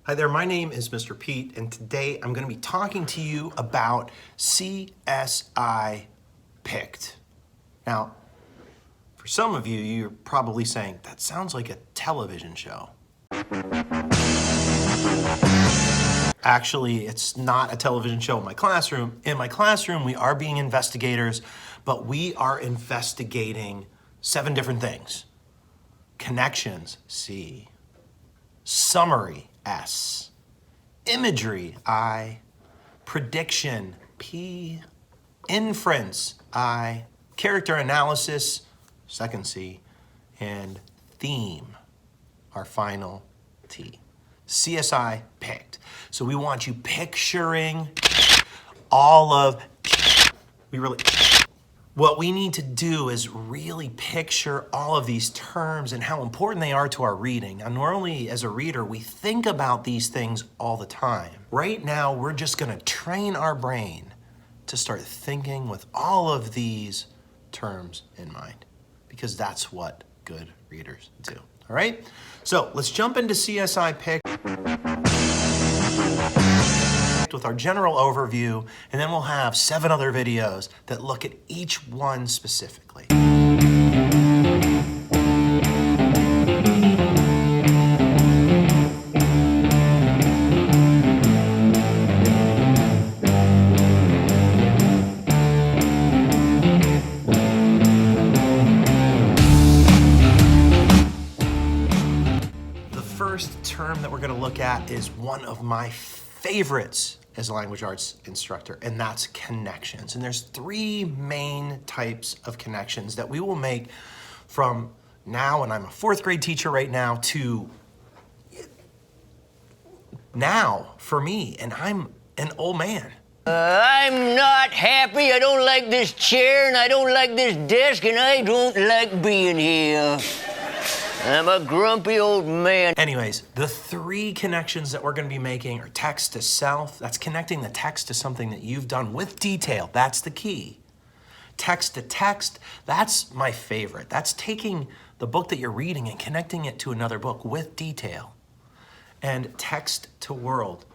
Hi there, my name is Mr. Pete, and today I'm going to be talking to you about CSI Pict. Now, for some of you, you're probably saying, that sounds like a television show. Actually, it's not a television show in my classroom. In my classroom, we are being investigators, but we are investigating 7 different things. Connections, C. Summary, S. Imagery, I. Prediction, P. Inference, I. Character analysis, second C. And theme, our final T. CSI Pict. So we want you picturing all of, what we need to do is really picture all of these terms and how important they are to our reading. Now, normally as a reader, we think about these things all the time. Right now, we're just gonna train our brain to start thinking with all of these terms in mind, because that's what good readers do, all right? So let's jump into CSI Pict with our general overview, and then we'll have 7 other videos that look at each one specifically. The first term that we're going to look at is one of my favorites as a language arts instructor, and that's connections. And there's 3 main types of connections that we will make from now, and I'm a 4th grade teacher right now, to now for me, and I'm an old man. I'm not happy, I don't like this chair, and I don't like this desk, and I don't like being here. I'm a grumpy old man. Anyways, the 3 connections that we're gonna be making are text to self. That's connecting the text to something that you've done with detail. That's the key. Text to text, that's my favorite. That's taking the book that you're reading and connecting it to another book with detail. And text to world.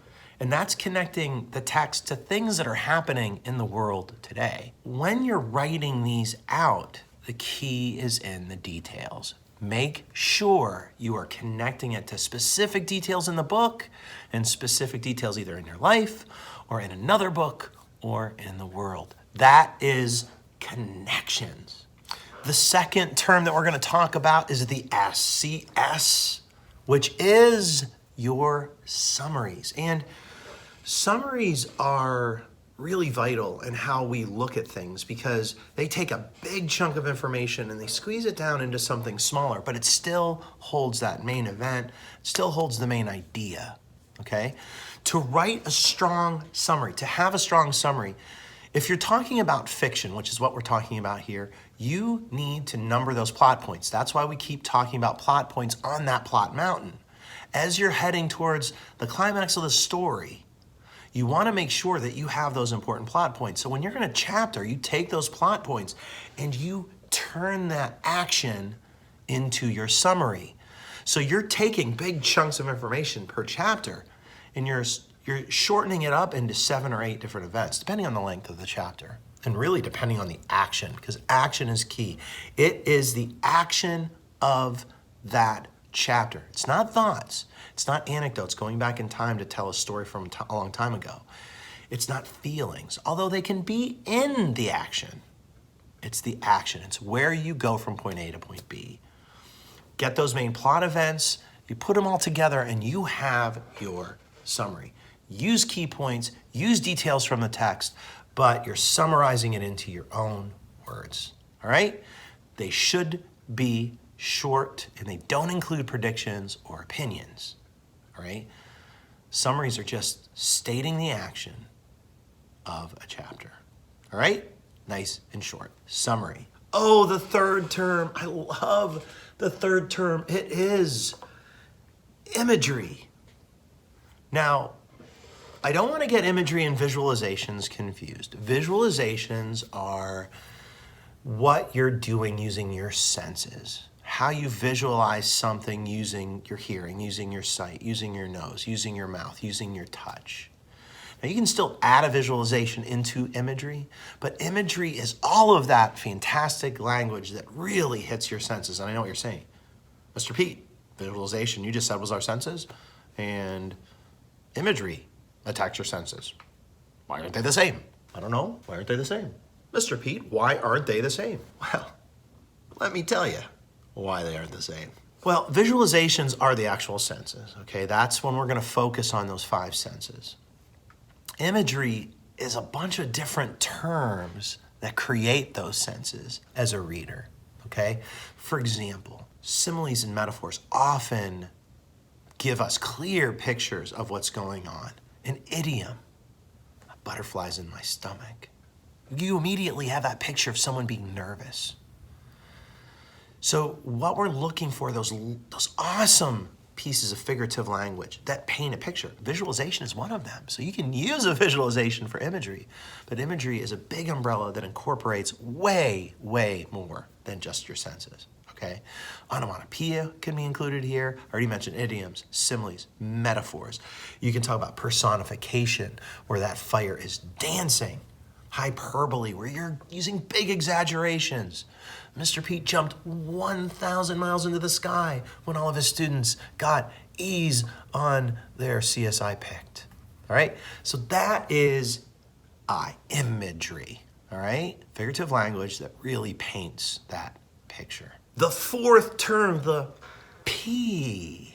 And that's connecting the text to things that are happening in the world today. When you're writing these out, the key is in the details. Make sure you are connecting it to specific details in the book and specific details either in your life or in another book or in the world. That is connections. The second term that we're going to talk about is the SCS, which is your summaries. And summaries are really vital in how we look at things, because they take a big chunk of information and they squeeze it down into something smaller, but it still holds that main event, it still holds the main idea, okay? To write a strong summary, to have a strong summary, if you're talking about fiction, which is what we're talking about here, you need to number those plot points. That's why we keep talking about plot points on that plot mountain. As you're heading towards the climax of the story, you want to make sure that you have those important plot points. So when you're in a chapter, you take those plot points and you turn that action into your summary. So you're taking big chunks of information per chapter and you're shortening it up into 7 or 8 different events, depending on the length of the chapter. And really depending on the action, because action is key. It is the action of that chapter. It's not thoughts. It's not anecdotes going back in time to tell a story from a long time ago. It's not feelings, although they can be in the action. It's the action. It's where you go from point A to point B. Get those main plot events, you put them all together, and you have your summary. Use key points, use details from the text, but you're summarizing it into your own words, all right? They should be short, and they don't include predictions or opinions, all right? Summaries are just stating the action of a chapter, all right? Nice and short. Summary. Oh, the third term. I love the third term. It is imagery. Now, I don't want to get imagery and visualizations confused. Visualizations are what you're doing using your senses. how you visualize something using your hearing, using your sight, using your nose, using your mouth, using your touch. Now, you can still add a visualization into imagery, but imagery is all of that fantastic language that really hits your senses. And I know what you're saying. Mr. Pete, visualization, you just said was our senses, and imagery attacks your senses. Why aren't they the same? I don't know. Why aren't they the same? Mr. Pete, why aren't they the same? Well, let me tell you why they aren't the same. Well, visualizations are the actual senses, okay? That's when we're gonna focus on those 5 senses. Imagery is a bunch of different terms that create those senses as a reader, okay? For example, similes and metaphors often give us clear pictures of what's going on. An idiom, butterflies in my stomach. You immediately have that picture of someone being nervous. So what we're looking for, those awesome pieces of figurative language that paint a picture. Visualization is one of them. So you can use a visualization for imagery, but imagery is a big umbrella that incorporates way, way more than just your senses, okay? Onomatopoeia can be included here. I already mentioned idioms, similes, metaphors. You can talk about personification, where that fire is dancing. Hyperbole, where you're using big exaggerations. Mr. Pete jumped 1,000 miles into the sky when all of his students got E's on their CSI Pict. All right? So that is imagery, all right? Figurative language that really paints that picture. The 4th term, the P.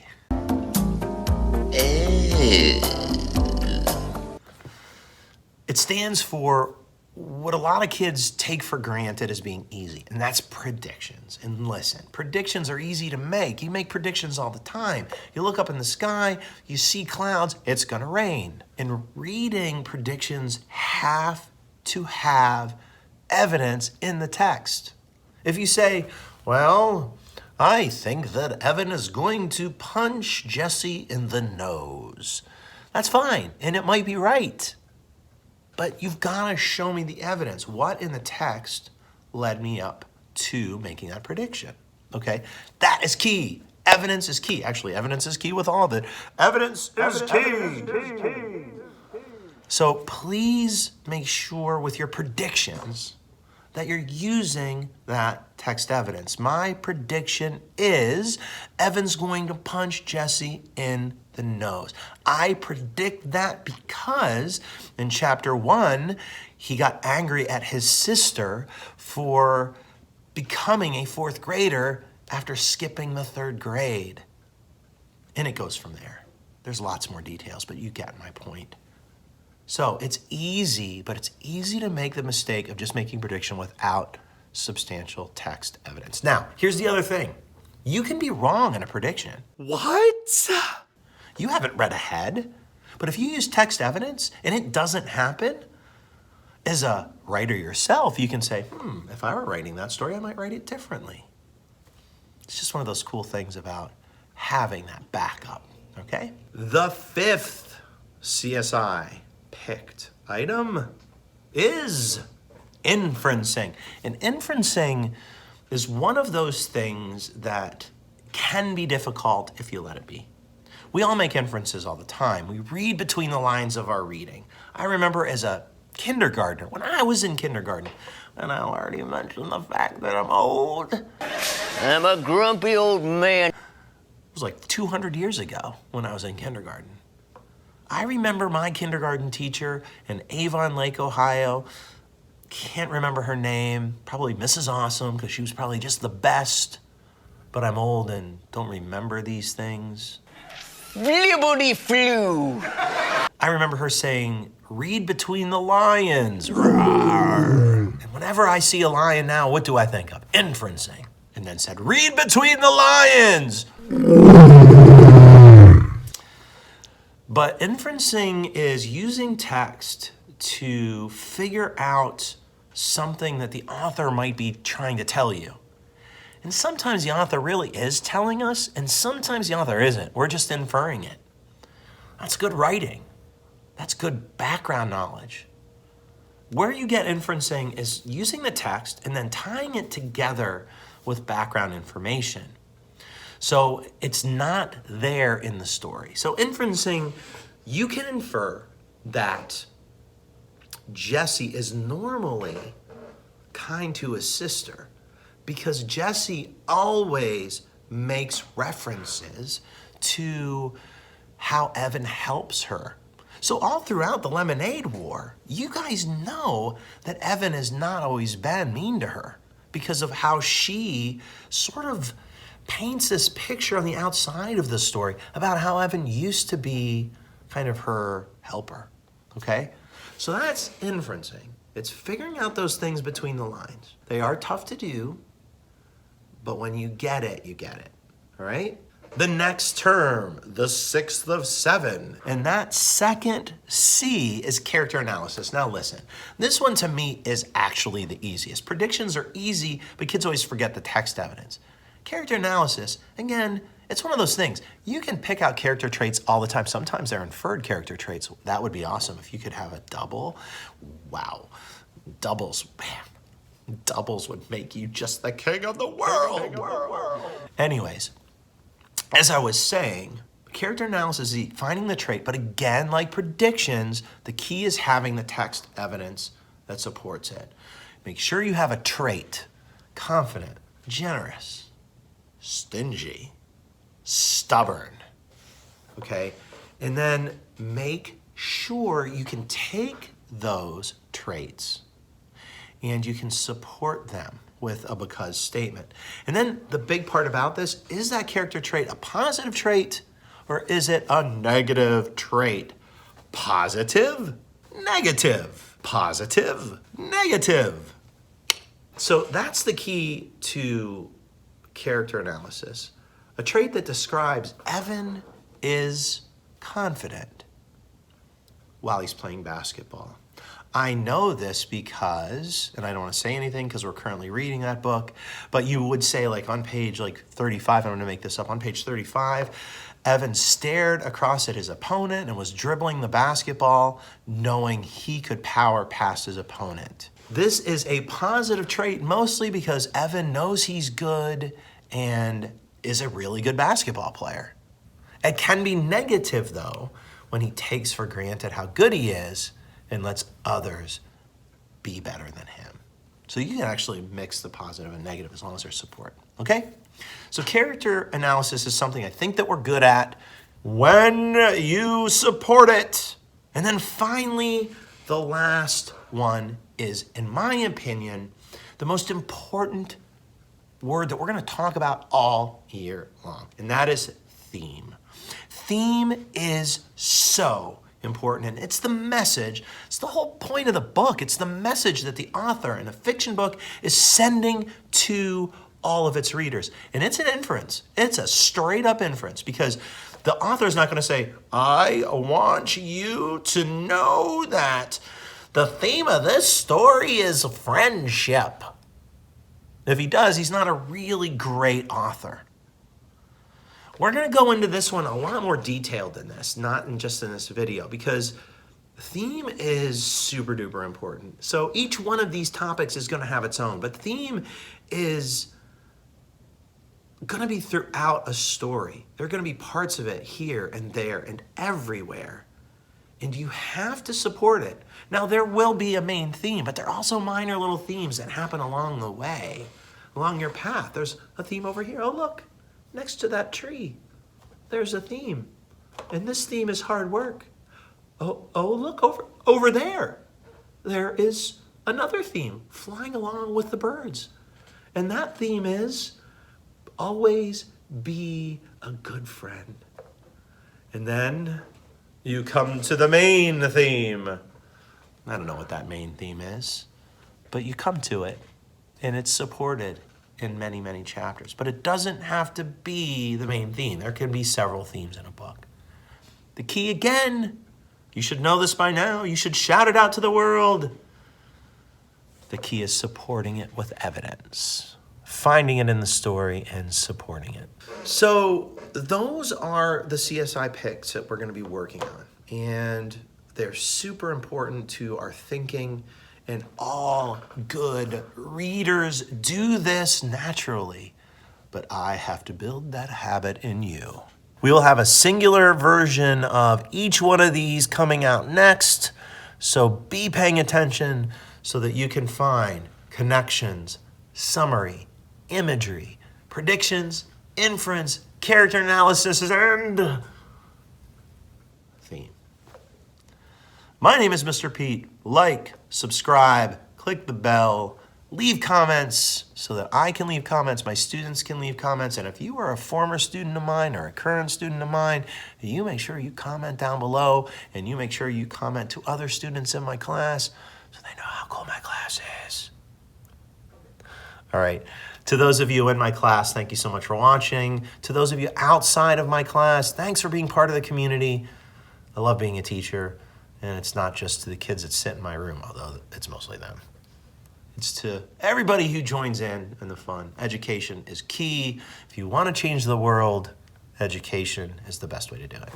It stands for what a lot of kids take for granted as being easy, and that's predictions. And listen, predictions are easy to make. You make predictions all the time. You look up in the sky, you see clouds, it's gonna rain. And reading predictions have to have evidence in the text. If you say, well, I think that Evan is going to punch Jesse in the nose, that's fine, and it might be right. But you've got to show me the evidence. What in the text led me up to making that prediction? Okay, that is key. Evidence is key. Actually, evidence is key with all of it. Evidence is key. So please make sure with your predictions that you're using that text evidence. My prediction is Evan's going to punch Jesse in the nose. I predict that because in chapter 1, he got angry at his sister for becoming a 4th grader after skipping the 3rd grade. And it goes from there. There's lots more details, but you get my point. So it's easy, but it's easy to make the mistake of just making prediction without substantial text evidence. Now, here's the other thing. You can be wrong in a prediction. What? You haven't read ahead, but if you use text evidence and it doesn't happen, as a writer yourself, you can say, if I were writing that story, I might write it differently. It's just one of those cool things about having that backup, okay? The 5th CSI Pict item is inferencing. And inferencing is one of those things that can be difficult if you let it be. We all make inferences all the time. We read between the lines of our reading. I remember as a kindergartner, when I was in kindergarten, and I already mentioned the fact that I'm old. I'm a grumpy old man. It was like 200 years ago when I was in kindergarten. I remember my kindergarten teacher in Avon Lake, Ohio. Can't remember her name. Probably Mrs. Awesome, because she was probably just the best. But I'm old and don't remember these things. Flibbity flew. I remember her saying, read between the lions. Rawr. And whenever I see a lion now, what do I think of? Inferencing. And then said, read between the lions. But inferencing is using text to figure out something that the author might be trying to tell you. And sometimes the author really is telling us, and sometimes the author isn't. We're just inferring it. That's good writing. That's good background knowledge. Where you get inferencing is using the text and then tying it together with background information. So it's not there in the story. So inferencing, you can infer that Jesse is normally kind to his sister because Jesse always makes references to how Evan helps her. So all throughout the Lemonade War, you guys know that Evan has not always been mean to her because of how she sort of paints this picture on the outside of the story about how Evan used to be kind of her helper, okay? So that's inferencing. It's figuring out those things between the lines. They are tough to do, but when you get it, all right? The next term, the 6th of 7. And that second C is character analysis. Now listen, this one to me is actually the easiest. Predictions are easy, but kids always forget the text evidence. Character analysis, again, it's one of those things. You can pick out character traits all the time. Sometimes they're inferred character traits. That would be awesome if you could have a double. Wow, doubles, man. Doubles would make you just the king of the world. Anyways, as I was saying, character analysis is finding the trait, but again, like predictions, the key is having the text evidence that supports it. Make sure you have a trait: confident, generous, stingy, stubborn, okay? And then make sure you can take those traits and you can support them with a because statement. And then the big part about this, is that character trait a positive trait or is it a negative trait? Positive, negative, positive, negative. So that's the key to character analysis. A trait that describes Evan is confident while he's playing basketball. I know this because, and I don't want to say anything because we're currently reading that book, but you would say like on page 35, I'm going to make this up, on page 35, Evan stared across at his opponent and was dribbling the basketball, knowing he could power past his opponent. This is a positive trait mostly because Evan knows he's good and is a really good basketball player. It can be negative though when he takes for granted how good he is and lets others be better than him. So you can actually mix the positive and negative as long as there's support, okay? So character analysis is something I think that we're good at when you support it. And then finally, the last one is, in my opinion, the most important word that we're gonna talk about all year long, and that is theme. Theme is so important, and it's the message. It's the whole point of the book. It's the message that the author in a fiction book is sending to all of its readers. And it's an inference. It's a straight up inference because the author is not going to say, I want you to know that the theme of this story is friendship. If he does, he's not a really great author. We're going to go into this one a lot more detailed than this, not just in this video, because theme is super duper important. So each one of these topics is going to have its own, but theme is going to be throughout a story. There are going to be parts of it here and there and everywhere, and you have to support it. Now, there will be a main theme, but there are also minor little themes that happen along the way, along your path. There's a theme over here. Oh, look. Next to that tree, there's a theme. And this theme is hard work. Oh, look, over there. There is another theme flying along with the birds. And that theme is always be a good friend. And then you come to the main theme. I don't know what that main theme is, but you come to it and it's supported in many, many chapters. But it doesn't have to be the main theme. There can be several themes in a book. The key, again, you should know this by now. You should shout it out to the world. The key is supporting it with evidence, finding it in the story and supporting it. So those are the CSI picks that we're going to be working on. And they're super important to our thinking And all good readers do this naturally, but I have to build that habit in you. We will have a singular version of each one of these coming out next, so be paying attention so that you can find connections, summary, imagery, predictions, inference, character analysis, and theme. My name is Mr. Pete. Like, subscribe, click the bell, leave comments so that I can leave comments, my students can leave comments, and if you are a former student of mine or a current student of mine, you make sure you comment down below, and you make sure you comment to other students in my class so they know how cool my class is. All right, to those of you in my class, thank you so much for watching. To those of you outside of my class, thanks for being part of the community. I love being a teacher, and it's not just to the kids that sit in my room, although it's mostly them. It's to everybody who joins in the fun. Education is key. If you want to change the world, education is the best way to do it.